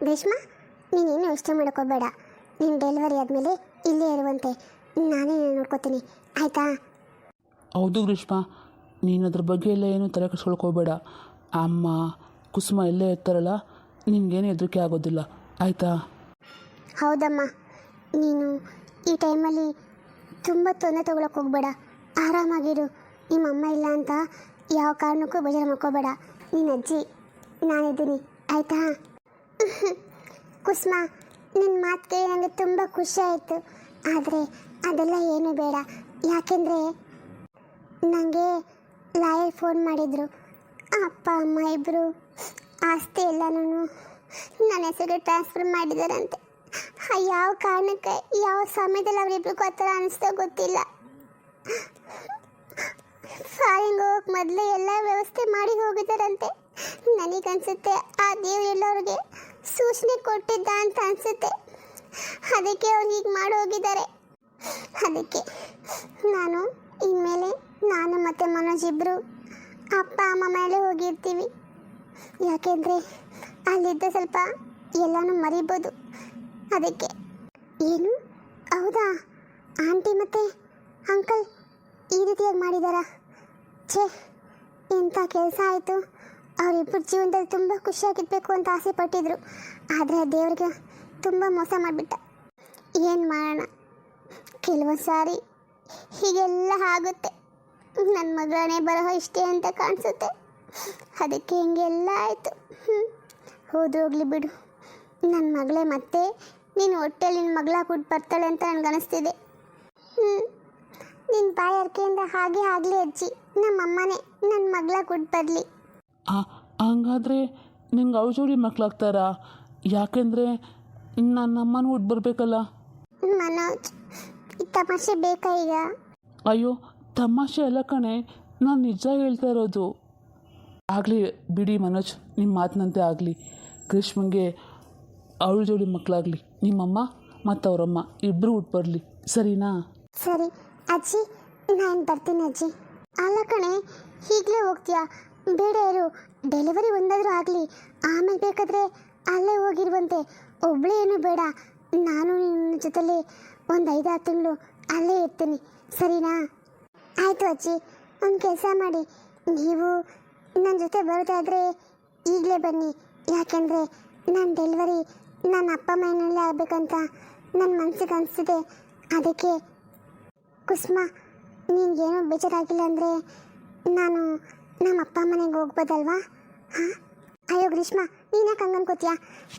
ಗ್ರೀಷ್ಮಾ, ನೀನೇನು ಯೋಚನೆ ಮಾಡ್ಕೋಬೇಡ. ನೀನು ಡೆಲಿವರಿ ಆದಮೇಲೆ ಇಲ್ಲೇ ಇರುವಂತೆ ನಾನೇ ನೋಡ್ಕೋತೀನಿ, ಆಯಿತಾ? ಹೌದು ಗ್ರೀಷ್ಮಾ, ನೀನು ಅದ್ರ ಬಗ್ಗೆ ಎಲ್ಲ ಏನು ತಲೆ ಕೆಡಿಸ್ಕೊಳ್ಕೋಬೇಡ. ಅಮ್ಮ ಕುಸುಮ ಎಲ್ಲೇ ಇರ್ತಾರಲ್ಲ, ನಿನಗೇನು ಹೆದರಿಕೆ ಆಗೋದಿಲ್ಲ, ಆಯಿತಾ? ಹೌದಮ್ಮ, ನೀನು ಈ ಟೈಮಲ್ಲಿ ತುಂಬ ತೊಂದರೆ ತೊಗೊಳಕ್ಕೆ ಹೋಗಬೇಡ, ಆರಾಮಾಗಿರು. ನಿಮ್ಮ ಅಮ್ಮ ಇಲ್ಲ ಅಂತ ಯಾವ ಕಾರಣಕ್ಕೂ ಬೇಜಾರು ಮಾಡ್ಕೋಬೇಡ. ನೀನು ಅಜ್ಜಿ ನಾನಿದ್ದೀನಿ, ಆಯಿತಾ? ಕುಸುಮ, ನಿನ್ನ ಮಾತು ಕೇಳಿ ನನಗೆ ತುಂಬ ಖುಷಿ ಆಯಿತು. ಆದರೆ ಅದೆಲ್ಲ ಏನೂ ಬೇಡ. ಯಾಕೆಂದರೆ ನನಗೆ ಲಾಯರ್ ಫೋನ್ ಮಾಡಿದರು. ಅಪ್ಪ ಅಮ್ಮ ಇಬ್ಬರು ಆಸ್ತಿ ಎಲ್ಲನೂ ನನ್ನ ಹೆಸರಿಗೆ ಟ್ರಾನ್ಸ್ಫರ್ ಮಾಡಿದಾರಂತೆ. ಯಾವ ಕಾರಣಕ್ಕೆ ಯಾವ ಸಮಯದಲ್ಲಿ ಅವರಿಬ್ರಿಗೂ ಆ ಥರ ಅನಿಸ್ತೋ ಗೊತ್ತಿಲ್ಲ. ಫಾರಿನ್ಗೆ ಹೋಗಕ್ಕೆ ಮೊದಲೇ ಎಲ್ಲ ವ್ಯವಸ್ಥೆ ಮಾಡಿ ಹೋಗಿದ್ದಾರಂತೆ. ನನಗನ್ಸುತ್ತೆ ಆ ದೇವ್ರು ಎಲ್ಲರಿಗೆ ಸೂಚನೆ ಕೊಟ್ಟಿದ್ದ ಅಂತ ಅನಿಸುತ್ತೆ. ಅದಕ್ಕೆ ಅವ್ರು ಹೀಗೆ ಮಾಡಿ ಹೋಗಿದ್ದಾರೆ. ಅದಕ್ಕೆ ನಾನು ಇನ್ಮೇಲೆ ನಾನು ಮತ್ತು ಮನೋಜ್ ಇಬ್ಬರು ಅಪ್ಪ ಅಮ್ಮ ಮೇಲೆ ಹೋಗಿರ್ತೀವಿ. ಯಾಕೆಂದರೆ ಅಲ್ಲಿದ್ದ ಸ್ವಲ್ಪ ಎಲ್ಲನೂ ಮರಿಬೋದು. ಅದಕ್ಕೆ ಏನು? ಹೌದಾ? ಆಂಟಿ ಮತ್ತು ಅಂಕಲ್ ಈ ರೀತಿಯಾಗಿ ಮಾಡಿದಾರಾ? ಛೇ, ಎಂಥ ಕೆಲಸ ಆಯಿತು. ಅವರಿಬ್ಬರು ಜೀವನದಲ್ಲಿ ತುಂಬ ಖುಷಿಯಾಗಿರಬೇಕು ಅಂತ ಆಸೆ ಪಟ್ಟಿದ್ರು. ಆದರೆ ದೇವ್ರಿಗೆ ತುಂಬ ಮೋಸ ಮಾಡಿಬಿಟ್ಟ. ಏನು ಮಾಡೋಣ, ಕೆಲವೊಂದು ಸಾರಿ ಹೀಗೆಲ್ಲ ಆಗುತ್ತೆ. ನನ್ನ ಮಗಳೇ ಬರಹ ಇಷ್ಟೇ ಅಂತ ಕಾಣಿಸುತ್ತೆ. ಅದಕ್ಕೆ ಹಿಂಗೆಲ್ಲ ಆಯಿತು. ಹೋಗ್ಲಿ ಬಿಡು. ನನ್ನ ಮಗಳೇ ಮತ್ತೆ ನೀನು ಹೊಟ್ಟೆಲಿ ನಿನ್ನ ಮಗಳ ಕೊಟ್ಟು ಬರ್ತಾಳೆ ಅಂತ ನನಗನ್ನಿಸ್ತಿದೆ. ನಿನ್ನ ಬಾಯಾರಿಕೆಯಿಂದ ಹಾಗೆ ಆಗಲಿ ಅಜ್ಜಿ. ನಮ್ಮಮ್ಮನೇ ನನ್ನ ಮಗಳ ಕೊಟ್ಟು ಬರಲಿ. ಹಂಗಾದರೆ ನಿಂಗೆ ಅವ್ರ ಜೋಡಿ ಮಕ್ಕಳಾಗ್ತಾರಾ? ಯಾಕೆಂದರೆ ನನ್ನ ಅಮ್ಮನೂ ಹುಟ್ಟು ಬರಬೇಕಲ್ಲ. ಮನೋಜ್, ಈ ತಮಾಷೆ ಬೇಕಾ ಈಗ? ಅಯ್ಯೋ, ತಮಾಷೆ ಅಲ್ಲ ಕಣೆ, ನಾನು ನಿಜ ಹೇಳ್ತಾ ಇರೋದು. ಆಗಲಿ ಬಿಡಿ ಮನೋಜ್, ನಿಮ್ಮ ಮಾತಿನಂತೆ ಆಗಲಿ. ಗ್ರೀಷ್ಮಂಗೆ ಅವಳ ಜೋಡಿ ಮಕ್ಕಳಾಗಲಿ. ನಿಮ್ಮಮ್ಮ ಮತ್ತು ಅವರಮ್ಮ ಇಬ್ಬರು ಹುಟ್ಟು ಬರಲಿ, ಸರಿನಾ? ಸರಿ ಅಜ್ಜಿ, ನಾನು ಬರ್ತೀನಿ ಅಜ್ಜಿ. ಅಲ್ಲ ಕಣೆ, ಈಗಲೇ ಹೋಗ್ತೀಯಾ? ಬೇಡ ಇರು, ಡೆಲಿವರಿ ಒಂದಾದರೂ ಆಗಲಿ, ಆಮೇಲೆ ಬೇಕಾದರೆ ಅಲ್ಲೇ ಹೋಗಿರುವಂತೆ. ಒಬ್ಬಳೇ ಏನೂ ಬೇಡ. ನಾನು ನಿನ್ನ ಜೊತೆಲಿ ಒಂದು 5-6 ತಿಂಗಳು ಅಲ್ಲೇ ಇರ್ತೀನಿ, ಸರಿನಾ? ಆಯಿತು ಅಜ್ಜಿ. ಒಂದು ಕೆಲಸ ಮಾಡಿ, ನೀವು ನನ್ನ ಜೊತೆ ಬರೋದಾದರೆ ಈಗಲೇ ಬನ್ನಿ. ಯಾಕೆಂದರೆ ನನ್ನ ಡೆಲಿವರಿ ನನ್ನ ಅಪ್ಪ ಮನೆಯಲ್ಲೇ ಆಗಬೇಕಂತ ನನ್ನ ಮನಸ್ಸಿಗೆ ಅನಿಸ್ತಿದೆ. ಅದಕ್ಕೆ ಕುಸುಮ, ನಿನಗೇನೋ ಬೇಜಾರಾಗಿಲ್ಲ ಅಂದರೆ ನಾನು ನಮ್ಮ ಅಪ್ಪ ಮನೆಗೆ ಹೋಗ್ಬೋದಲ್ವಾ? ಹಾಂ? ಅಯ್ಯೋ ಗ್ರೀಷ್ಮಾ, ನೀನು ಯಾಕೆ ಹಂಗೆ ಅನ್ಕೋತೀಯಾ?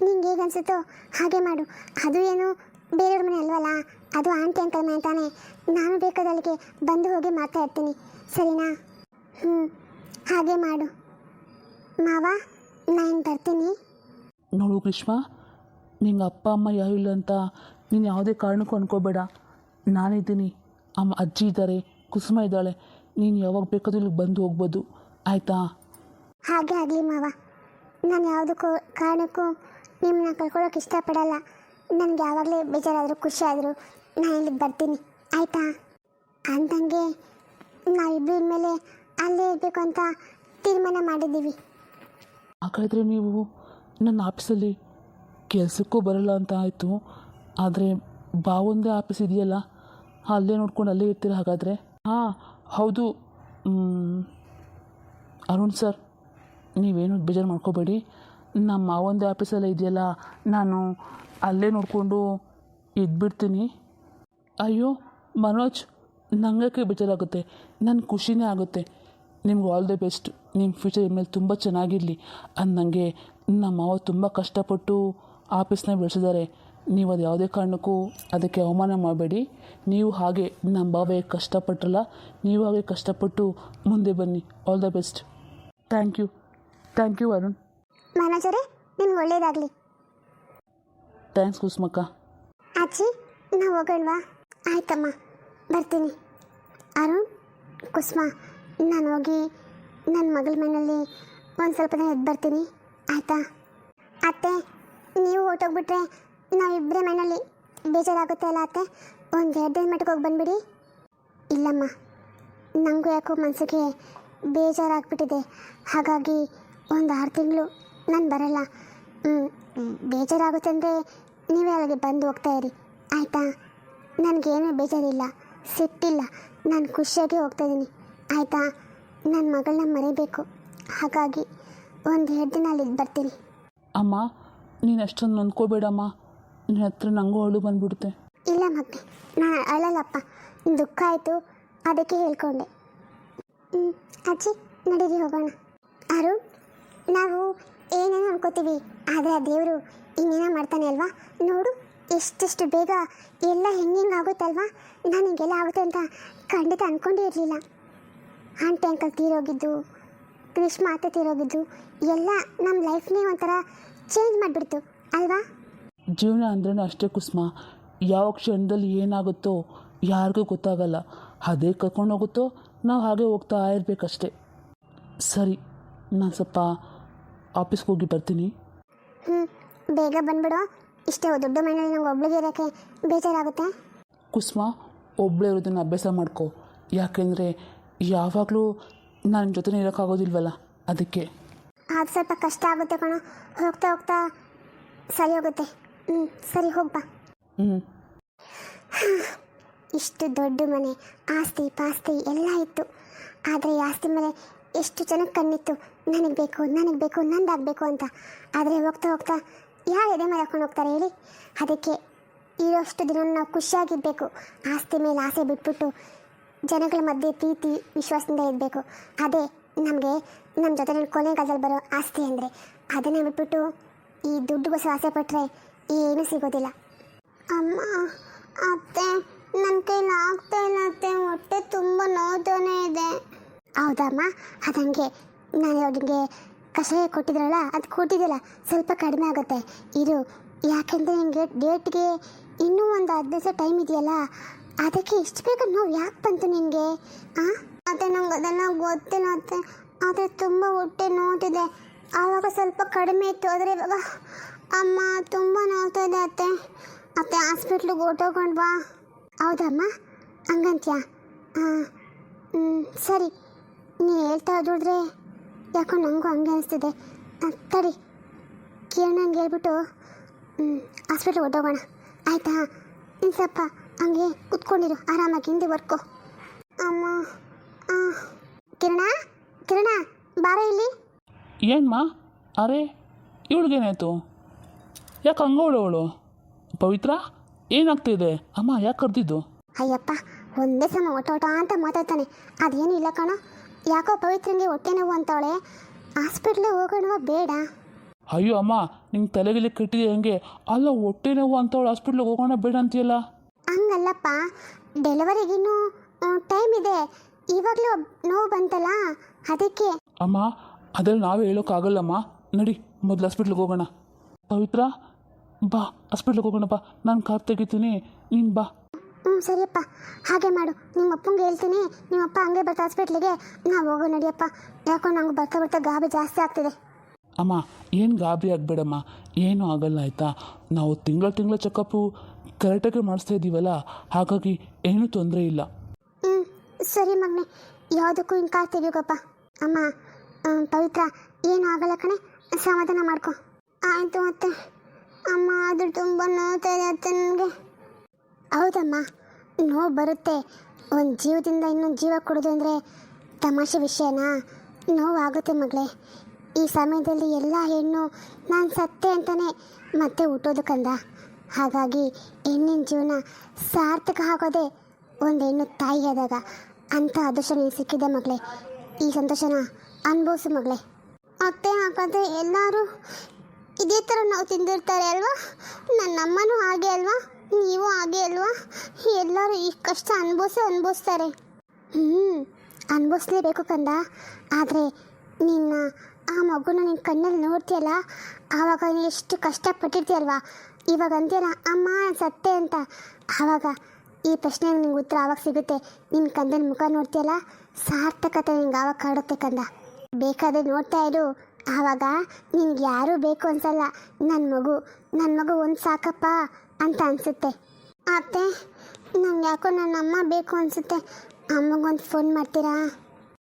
ನಿಂಗೆ ಹೇಗೆ ಅನಿಸುತ್ತೋ ಹಾಗೆ ಮಾಡು. ಅದು ಏನು ಬೇರೆಯವ್ರ ಮನೆ ಅಲ್ವಲ್ಲ, ಅದು ಆಂಟಿ ಅಂಕಲ್ ಮನೆ ತಾನೆ. ನಾನು ಬೇಕಾದ ಅಲ್ಲಿಗೆ ಬಂದು ಹೋಗಿ ಮಾಡ್ತಾ ಇರ್ತೀನಿ, ಸರಿನಾ? ಹಾಗೆ ಮಾಡು ಮಾವ. ನಾನು ಬರ್ತೀನಿ. ನೋಡು ಗ್ರೀಷ್ಮಾ, ನಿಂಗೆ ಅಪ್ಪ ಅಮ್ಮ ಯಾವಿಲ್ಲ ಅಂತ ನೀನು ಯಾವುದೇ ಕಾರಣಕ್ಕೂ ಅನ್ಕೋಬೇಡ. ನಾನಿದ್ದೀನಿ, ಅಜ್ಜಿ ಇದ್ದಾರೆ, ಕುಸುಮ ಇದ್ದಾಳೆ. ನೀನು ಯಾವಾಗ ಬೇಕಾದ್ರೂ ಇಲ್ಲಿಗೆ ಬಂದು ಹೋಗ್ಬೋದು, ಆಯಿತಾ? ಹಾಗೆ ಆಗಲಿ ಮಾವ. ನಾನು ಯಾವುದಕ್ಕೂ ಕಾರಣಕ್ಕೂ ನಿಮ್ಮನ್ನ ಕಳ್ಕೊಳ್ಳೋಕೆ ಇಷ್ಟಪಡಲ್ಲ. ನನಗೆ ಯಾವಾಗಲೇ ಬೇಜಾರಾದರೂ ಖುಷಿ ಆದರೂ ನಾನು ಇಲ್ಲಿಗೆ ಬರ್ತೀನಿ, ಆಯಿತಾ? ಅಂದಂಗೆ ನಾವಿಬ್ಬರು ಇನ್ಮೇಲೆ ಅಲ್ಲೇ ಇರಬೇಕು ಅಂತ ತೀರ್ಮಾನ ಮಾಡಿದ್ದೀವಿ. ಹಾಗಾದರೆ ನೀವು ನನ್ನ ಆಫೀಸಲ್ಲಿ ಕೆಲಸಕ್ಕೂ ಬರಲ್ಲ ಅಂತ ಆಯಿತು. ಆದರೆ ಬಾವೊಂದೇ ಆಫೀಸ್ ಇದೆಯಲ್ಲ, ಅಲ್ಲೇ ನೋಡ್ಕೊಂಡು ಅಲ್ಲೇ ಇರ್ತೀರ ಹಾಗಾದರೆ? ಹಾಂ ಹೌದು. ಅರುಣ್ ಸರ್, ನೀವೇನು ಬೇಜಾರು ಮಾಡ್ಕೋಬೇಡಿ. ನಮ್ಮ ಮಾವೊಂದೇ ಆಫೀಸಲ್ಲೇ ಇದೆಯಲ್ಲ, ನಾನು ಅಲ್ಲೇ ನೋಡಿಕೊಂಡು ಇದ್ಬಿಡ್ತೀನಿ. ಅಯ್ಯೋ ಮನೋಜ್, ನನಗೆ ಬೇಜಾರಾಗುತ್ತೆ, ನನ್ನ ಖುಷಿನೇ ಆಗುತ್ತೆ. ನಿಮ್ಗೆ ಆಲ್ ದಿ ಬೆಸ್ಟ್. ನಿಮ್ಮ ಫ್ಯೂಚರ್ ಇನ್ಮೇಲೆ ತುಂಬ ಚೆನ್ನಾಗಿರಲಿ. ನನಗೆ ನಮ್ಮ ಮಾವ ತುಂಬ ಕಷ್ಟಪಟ್ಟು ಆಫೀಸ್ನ ಬೆಳೆಸಿದ್ದಾರೆ. ನೀವು ಅದು ಯಾವುದೇ ಕಾರಣಕ್ಕೂ ಅದಕ್ಕೆ ಅವಮಾನ ಮಾಡಬೇಡಿ. ನೀವು ಹಾಗೆ ನಮ್ಮ ಬಾಬೆ ಕಷ್ಟಪಟ್ಟರಲ್ಲ, ನೀವು ಹಾಗೆ ಕಷ್ಟಪಟ್ಟು ಮುಂದೆ ಬನ್ನಿ. All the best. Thank you Arun. ಮ್ಯಾನೇಜರೇ, ನಿಮ್ಗೆ ಒಳ್ಳೇದಾಗಲಿ. ಥ್ಯಾಂಕ್ಸ್ ಕುಸುಮಕ್ಕ. ಅಜ್ಜಿ, ನಾವು ಹೋಗೋಣವಾ? ಆಯ್ತಮ್ಮ, ಬರ್ತೀನಿ. ಅರುಣ್, ಕುಸುಮ, ನಾನು ಹೋಗಿ ನನ್ನ ಮಗಳ ಮನೆಯಲ್ಲಿ ಒಂದು ಸ್ವಲ್ಪ ದಿನ ಎದ್ದು ಬರ್ತೀನಿ, ಆಯಿತಾ? ಅತ್ತೆ, ನೀವು ಹೊರಟೋಗ್ಬಿಟ್ರೆ ನಾವಿಬ್ಬರೇ ಮನೆಯಲ್ಲಿ ಬೇಜಾರಾಗುತ್ತೆ ಅಲ್ಲ ಅತ್ತೆ. ಒಂದು 2 ದಿನ ಮಟ್ಟಿಗೆ ಹೋಗಿ ಬಂದುಬಿಡಿ. ಇಲ್ಲಮ್ಮ, ನನಗೂ ಯಾಕೋ ಮನಸ್ಸಿಗೆ ಬೇಜಾರಾಗ್ಬಿಟ್ಟಿದೆ. ಹಾಗಾಗಿ ಒಂದು 6 ತಿಂಗಳು ನಾನು ಬರಲ್ಲ. ಬೇಜಾರಾಗುತ್ತೆ ಅಂದರೆ ನೀವೇ ಅಲ್ಲಿಗೆ ಬಂದು ಹೋಗ್ತಾ ಇರಿ ಆಯಿತಾ. ನನಗೇನೂ ಬೇಜಾರಿಲ್ಲ, ಸಿಟ್ಟಿಲ್ಲ, ನಾನು ಖುಷಿಯಾಗಿ ಹೋಗ್ತಾ ಇದ್ದೀನಿ ಆಯಿತಾ. ನನ್ನ ಮಗಳನ್ನ ಮರಿಬೇಕು, ಹಾಗಾಗಿ ಒಂದು 2 ದಿನ ಅಲ್ಲಿಗೆ ಬರ್ತೀನಿ. ಅಮ್ಮ ನೀನು ಅಷ್ಟೊಂದು ನೊಂದ್ಕೋಬೇಡಮ್ಮ, ನಿನ್ನ ಹತ್ರ ನನಗೂ ಅಳು ಬಂದ್ಬಿಡುತ್ತೆ. ಇಲ್ಲ ಮಗನೆ, ನಾನು ಅಳಲ್ಲಪ್ಪ, ದುಃಖ ಆಯಿತು ಅದಕ್ಕೆ ಹೇಳ್ಕೊಂಡೆ. ಅಜ್ಜಿ ನಡೀರಿ ಹೋಗೋಣ. ಅರುಣ್, ನಾವು ಏನೇನೋ ಅನ್ಕೋತೀವಿ, ಆದರೆ ಆ ದೇವರು ಇನ್ನೇನೋ ಮಾಡ್ತಾನೆ ಅಲ್ವಾ. ನೋಡು ಎಷ್ಟೆಷ್ಟು ಬೇಗ ಎಲ್ಲ ಹೆಂಗೆ ಆಗುತ್ತಲ್ವಾ. ನಾನು ಹಿಂಗೆಲ್ಲ ಆಗುತ್ತೆ ಅಂತ ಖಂಡಿತ ಅಂದ್ಕೊಂಡೇ ಇರಲಿಲ್ಲ. ಆಂಟಿ ಅಂಕಲ್ ತೀರೋಗಿದ್ದು, ಗ್ರೀಷ್ಮ ಅತ್ತೆ ತೀರೋಗಿದ್ದು ಎಲ್ಲ ನಮ್ಮ ಲೈಫ್ನೇ ಒಂಥರ ಚೇಂಜ್ ಮಾಡಿಬಿಡ್ತು ಅಲ್ವಾ. ಜೀವನ ಅಂದ್ರೂ ಅಷ್ಟೇ ಕುಸುಮ, ಯಾವ ಕ್ಷಣದಲ್ಲಿ ಏನಾಗುತ್ತೋ ಯಾರಿಗೂ ಗೊತ್ತಾಗಲ್ಲ. ಅದೇ ಕರ್ಕೊಂಡೋಗುತ್ತೋ ನಾವು ಹಾಗೆ ಹೋಗ್ತಾ ಇರಬೇಕಷ್ಟೆ. ಸರಿ, ನಾನು ಸ್ವಲ್ಪ ಆಫೀಸ್ಗೆ ಹೋಗಿ ಬರ್ತೀನಿ. ಬೇಗ ಬಂದ್ಬಿಡು. ಇಷ್ಟೇ ದೊಡ್ಡ ಮನೆಯಲ್ಲಿ ನಂಗೆ ಒಬ್ಳಿಗೆ ಇರೋಕ್ಕೆ ಬೇಜಾರಾಗುತ್ತೆ. ಕುಸುಮ, ಒಬ್ಬಳೇ ಇರೋದನ್ನು ಅಭ್ಯಾಸ ಮಾಡ್ಕೊ. ಯಾಕೆಂದರೆ ಯಾವಾಗಲೂ ನನ್ನ ಜೊತೆ ಇರೋಕ್ಕಾಗೋದಿಲ್ವಲ್ಲ, ಅದಕ್ಕೆ. ಅದು ಸ್ವಲ್ಪ ಕಷ್ಟ ಆಗುತ್ತೆ ಕಣೋ, ಹೋಗ್ತಾ ಹೋಗ್ತಾ ಸರಿ ಹೋಗುತ್ತೆ. ಸರಿ ಹೋಗ್ಬಾ. ಇಷ್ಟು ದೊಡ್ಡ ಮನೆ, ಆಸ್ತಿ ಪಾಸ್ತಿ ಎಲ್ಲ ಇತ್ತು. ಆದರೆ ಈ ಆಸ್ತಿ ಮೇಲೆ ಎಷ್ಟು ಜನಕ್ಕೆ ಕಣ್ಣಿತ್ತು, ನನಗೆ ಬೇಕು ನನಗೆ ಬೇಕು ನಂದಾಗಬೇಕು ಅಂತ. ಆದರೆ ಹೋಗ್ತಾ ಹೋಗ್ತಾ ಯಾರು ಎದೆ ಮೇಲೆ ಹಾಕೊಂಡು ಹೋಗ್ತಾರೆ ಹೇಳಿ. ಅದಕ್ಕೆ ಇರೋಷ್ಟು ದಿನ ನಾವು ಖುಷಿಯಾಗಿರಬೇಕು. ಆಸ್ತಿ ಮೇಲೆ ಆಸೆ ಬಿಟ್ಬಿಟ್ಟು ಜನಗಳ ಮಧ್ಯೆ ಪ್ರೀತಿ ವಿಶ್ವಾಸದಿಂದ ಇರಬೇಕು. ಅದೇ ನಮಗೆ ನಮ್ಮ ಜೊತೆ ಕೊನೆಗಾಲದಲ್ಲಿ ಬರೋ ಆಸ್ತಿ ಅಂದರೆ. ಅದನ್ನು ಬಿಟ್ಬಿಟ್ಟು ಈ ದುಡ್ಡುಗೋಸ್ಕರ ಆಸೆ ಪಟ್ಟರೆ ಏನೂ ಸಿಗೋದಿಲ್ಲ. ಅಮ್ಮ, ಅತ್ತೆ ನನ್ನ ಕೈಲಿ ಆಗ್ತಾ ಇಲ್ಲ ಅತ್ತೆ, ಹೊಟ್ಟೆ ತುಂಬ ನೋವ್ತಾನೆ ಇದೆ. ಹೌದಮ್ಮ, ಅದಂಗೆ ನಾನು ಅವ್ರಿಗೆ ಕಷಾಯ ಕೊಟ್ಟಿದ್ರಲ್ಲ, ಅದು ಕೊಟ್ಟಿದ್ದಿಲ್ಲ, ಸ್ವಲ್ಪ ಕಡಿಮೆ ಆಗುತ್ತೆ ಇರು. ಯಾಕೆಂದರೆ ನಿಮಗೆ ಡೇಟ್ಗೆ ಇನ್ನೂ ಒಂದು 10 ದಿವಸ ಟೈಮ್ ಇದೆಯಲ್ಲ, ಅದಕ್ಕೆ ಇಷ್ಟು ಬೇಗ ನೋವು ಯಾಕೆ ಬಂತು ನಿನಗೆ? ಅತ್ತೆ ನಂಗೆ ಅದೆಲ್ಲ ಗೊತ್ತಿಲ್ಲ ಅತ್ತೆ, ಆದರೆ ತುಂಬ ಹೊಟ್ಟೆ ನೋವ್ತಿದೆ. ಆವಾಗ ಸ್ವಲ್ಪ ಕಡಿಮೆ ಇತ್ತು, ಆದರೆ ಇವಾಗ ಅಮ್ಮ ತುಂಬ ನೋವ್ತಾ ಇದೆ ಅತ್ತೆ. ಅತ್ತೆ ಹಾಸ್ಪಿಟ್ಲಿಗೆ ಹೊಟ್ಟೋಗೊಂಡ್ವಾ? ಹೌದಮ್ಮ, ಹಂಗಂತ್ಯಾ? ಸರಿ, ನೀ ಹೇಳ್ತಾ ನೋಡಿದ್ರೆ ಯಾಕೋ ನನಗೂ ಹಂಗೆ ಅನಿಸ್ತಿದೆ. ತಡಿ, ಕಿರಣಂಗೆ ಹೇಳ್ಬಿಟ್ಟು ಹಾಸ್ಪಿಟ್ಲಿಗೆ ಹೊಟ್ಟೋಗೋಣ ಆಯಿತಾ. ಇನ್ನು ಸ್ವಲ್ಪ ಹಂಗೆ ಕುತ್ಕೊಂಡಿರು, ಆರಾಮಾಗಿ ಹಿಂದೆ ಬರ್ಕೋ. ಅಮ್ಮ, ಕಿರಣ ಕಿರಣ ಬಾರ ಇಲ್ಲಿ. ಏನಮ್ಮ? ಅರೆ, ಇವಳಿಗೇನಾಯಿತು? ಯಾಕೆ ಹಂಗೋಳು? ಪವಿತ್ರ, ಏನಾಗ್ತಿದೆ? ಅಮ್ಮ ಯಾಕೆ ಕರೆದಿದ್ದು? ಅಯ್ಯಪ್ಪ, ಒಂದೇ ಸಮ ಒಟ್ಟ ಅಂತ ಮಾತಾಡ್ತಾನೆ. ಅದೇನು ಇಲ್ಲ ಕಣೋ, ಯಾಕೋ ಪವಿತ್ರಂಗೆ ಹೊಟ್ಟೆ ನೋವು ಅಂತವಳೆ. ಹಾಸ್ಪಿಟ್ಲಿಗೆ ಹೋಗೋಣ ಬೇಡ? ಅಯ್ಯೋ ಅಮ್ಮ, ನಿಂಗೆ ತಲೆಗಿಲೆ ಕೆಟ್ಟಿದೆ ಹೆಂಗೆ? ಅಲ್ಲ, ಹೊಟ್ಟೆ ನೋವು ಅಂತವಳು ಹಾಸ್ಪಿಟ್ಲಿಗೆ ಹೋಗೋಣ ಬೇಡ ಅಂತೀಯಲ್ಲ? ಹಂಗಲ್ಲಪ್ಪ, ಡೆಲಿವರಿಗಿನ್ನೂ ಟೈಮ್ ಇದೆ. ಇವಾಗಲೂ ನೋವು ಬಂತಲ್ಲ, ಅದಕ್ಕೆ. ಅಮ್ಮ, ಅದರಲ್ಲಿ ನಾವೇ ಹೇಳೋಕ್ಕಾಗಲ್ಲಮ್ಮ. ನಡಿ, ಮೊದಲು ಹಾಸ್ಪಿಟ್ಲಿಗೆ ಹೋಗೋಣ. ಪವಿತ್ರ, ಬಾ, ಹಾಸ್ಪಿಟ್ಲಿಗೆ ಹೋಗೋಣ ಬಾ. ನಾನು ಕಾರ್ ತೆಗಿತೀನಿ, ನೀನು ಬಾ. ಸರಿಯಪ್ಪ, ಹಾಗೆ ಮಾಡು. ನಿಮ್ಮ ಅಪ್ಪಂಗೆ ಹೇಳ್ತೀನಿ, ನಿಮ್ಮಪ್ಪ ಹಂಗೆ ಬರ್ತಾ ಹಾಸ್ಪಿಟ್ಲಿಗೆ. ನಾವು ಹೋಗೋ ನಡಿಯಪ್ಪ. ಯಾಕೋ ನಂಗೆ ಬರ್ತಾ ಬರ್ತಾ ಗಾಬರಿ ಜಾಸ್ತಿ ಆಗ್ತಿದೆ. ಅಮ್ಮ, ಏನು ಗಾಬರಿ ಆಗಬೇಡಮ್ಮ, ಏನೂ ಆಗಲ್ಲ ಆಯಿತಾ. ನಾವು ತಿಂಗಳ ಚೆಕಪ್ಪು ಕರೆಕ್ಟಾಗಿ ಮಾಡಿಸ್ತಾ ಇದ್ದೀವಲ್ಲ, ಹಾಗಾಗಿ ಏನೂ ತೊಂದರೆ ಇಲ್ಲ. ಸರಿ ಮಗನೆ, ಯಾವುದಕ್ಕೂ ಹಿಂಗೆ ಕಾರ್ ತೆಗಿಯೋಕಪ್ಪ. ಅಮ್ಮ, ಪವಿತ್ರ, ಏನೂ ಆಗಲ್ಲ ಕಣೆ, ಸಮಾಧಾನ ಮಾಡ್ಕೊ. ಆಯಿತು ಅತ್ತೆ. ಅಮ್ಮ, ಅದು ತುಂಬ ನೋವ್ತಾ ಇದೆ ಅತ್ತೆ ನನಗೆ. ಹೌದಮ್ಮ, ನೋವು ಬರುತ್ತೆ. ಒಂದು ಜೀವದಿಂದ ಇನ್ನೊಂದು ಜೀವ ಕೊಡೋದು ಅಂದರೆ ತಮಾಷೆ ವಿಷಯನಾ? ನೋವು ಆಗುತ್ತೆ ಮಗಳೇ. ಈ ಸಮಯದಲ್ಲಿ ಎಲ್ಲ ಹೆಣ್ಣು ನಾನು ಸತ್ತೆ ಅಂತಲೇ ಮತ್ತೆ ಹುಟ್ಟೋದು ಕಂದ. ಹಾಗಾಗಿ ಹೆಣ್ಣಿನ ಜೀವನ ಸಾರ್ಥಕ ಆಗೋದೇ ಒಂದು ಹೆಣ್ಣು ತಾಯಿ ಆದಾಗ. ಅಂಥ ಅದೃಷ್ಟ ನೀನು ಸಿಕ್ಕಿದೆ ಮಗಳೇ. ಈ ಸಂತೋಷನ ಅನುಭವಿಸು ಮಗಳೇ. ಅತ್ತೆ, ಹಾಗಾದರೆ ಎಲ್ಲರೂ ಇದೇ ಥರ ನಾವು ತಿಂದಿರ್ತಾರೆ ಅಲ್ವಾ? ನನ್ನಮ್ಮನೂ ಹಾಗೆ ಅಲ್ವಾ? ನೀವು ಹಾಗೆ ಅಲ್ವಾ? ಎಲ್ಲರೂ ಈ ಕಷ್ಟ ಅನುಭವಿಸ್ತಾರೆ. ಅನುಭವಿಸ್ಲೇಬೇಕು ಕಂದ. ಆದರೆ ನಿನ್ನ ಆ ಮಗುನ ನಿನ್ನ ಕಣ್ಣಲ್ಲಿ ನೋಡ್ತೀಯಲ್ಲ, ಆವಾಗ ನೀನು ಎಷ್ಟು ಕಷ್ಟಪಟ್ಟಿರ್ತೀಯಲ್ವಾ. ಇವಾಗ ಅಂತೀಯಲ್ಲ ಅಮ್ಮ ಸತ್ತೆ ಅಂತ, ಆವಾಗ ಈ ಪ್ರಶ್ನೆ ನಿಂಗೆ ಉತ್ತರ ಆವಾಗ ಸಿಗುತ್ತೆ. ನಿನ್ನ ಕಂದನ ಮುಖ ನೋಡ್ತೀಯಲ್ಲ, ಸಾರ್ಥಕತೆ ನಿಂಗೆ ಆವಾಗ ಕಾಡುತ್ತೆ ಕಂದ. ಬೇಕಾದರೆ ನೋಡ್ತಾ ಇರು, ಆವಾಗ ನಿನ್ಗೆ ಯಾರೂ ಬೇಕು ಅನ್ಸಲ್ಲ. ನನ್ನ ಮಗು ಒಂದು ಸಾಕಪ್ಪ ಅಂತ ಅನಿಸುತ್ತೆ. ಅತ್ತೆ, ನಂಗೆ ಯಾಕೋ ನನ್ನ ಅಮ್ಮ ಬೇಕು ಅನಿಸುತ್ತೆ. ಅಮ್ಮಗೊಂದು ಫೋನ್ ಮಾಡ್ತೀರಾ?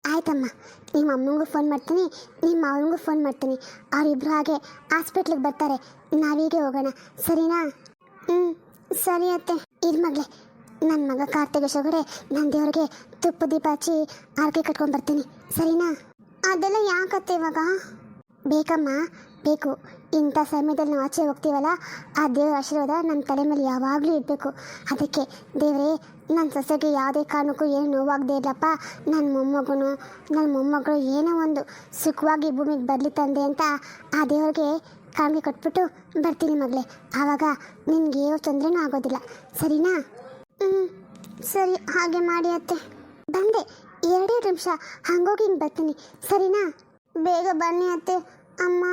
ಆಯ್ತಮ್ಮ, ನಿಮ್ಮ ಅಮ್ಮಂಗೂ ಫೋನ್ ಮಾಡ್ತೀನಿ, ನಿಮ್ಮ ಮಾವನಿಗೂ ಫೋನ್ ಮಾಡ್ತೀನಿ. ಅವರಿಬ್ರು ಹಾಗೆ ಹಾಸ್ಪಿಟ್ಲಿಗೆ ಬರ್ತಾರೆ. ನಾವೀಗೆ ಹೋಗೋಣ, ಸರಿನಾ? ಹ್ಞೂ ಸರಿ ಅತ್ತೆ. ಇರು ಮಗಳೇ, ನನ್ನ ಮಗ ಕಾರ್ತಿಕ ಒಳಗಡೆ ನನ್ನ ದೇವ್ರಿಗೆ ತುಪ್ಪ ದೀಪ ಹಚ್ಚಿ ಆರಕೆ ಕಟ್ಕೊಂಡು ಬರ್ತೀನಿ, ಸರಿನಾ? ಅದೆಲ್ಲ ಯಾಕತ್ತೆ ಇವಾಗ? ಬೇಕಮ್ಮ, ಬೇಕು. ಇಂಥ ಸಮಯದಲ್ಲಿ ನಾವು ಆಚೆ ಹೋಗ್ತೀವಲ್ಲ, ಆ ದೇವರ ಆಶೀರ್ವಾದ ನನ್ನ ತಲೆ ಮೇಲೆ ಯಾವಾಗಲೂ ಇರಬೇಕು. ಅದಕ್ಕೆ ದೇವರೇ, ನನ್ನ ಸೊಸೆಗೆ ಯಾವುದೇ ಕಾರಣಕ್ಕೂ ಏನು ನೋವಾಗದೇ ಇರಲಪ್ಪ. ನನ್ನ ಮೊಮ್ಮಗಳು ಏನೋ ಒಂದು ಸುಖವಾಗಿ ಭೂಮಿಗೆ ಬರಲಿ ತಂದೆ ಅಂತ ಆ ದೇವರಿಗೆ ಕಾಣಿಕೆ ಕೊಟ್ಬಿಟ್ಟು ಬರ್ತೀನಿ ಮಗಳೇ. ಆವಾಗ ನಿನಗೆ ಯಾವ ತೊಂದರೆನೂ ಆಗೋದಿಲ್ಲ, ಸರಿನಾ? ಹ್ಞೂ ಸರಿ, ಹಾಗೆ ಮಾಡಿ ಅತ್ತೆ. ಬಂದೆ, 2 ನಿಮಿಷ ಹಂಗೋಗಿ ಹಿಂಗೆ ಬರ್ತೀನಿ, ಸರಿನಾ? ಬೇಗ ಬನ್ನಿ ಅತ್ತೆ. ಅಮ್ಮ.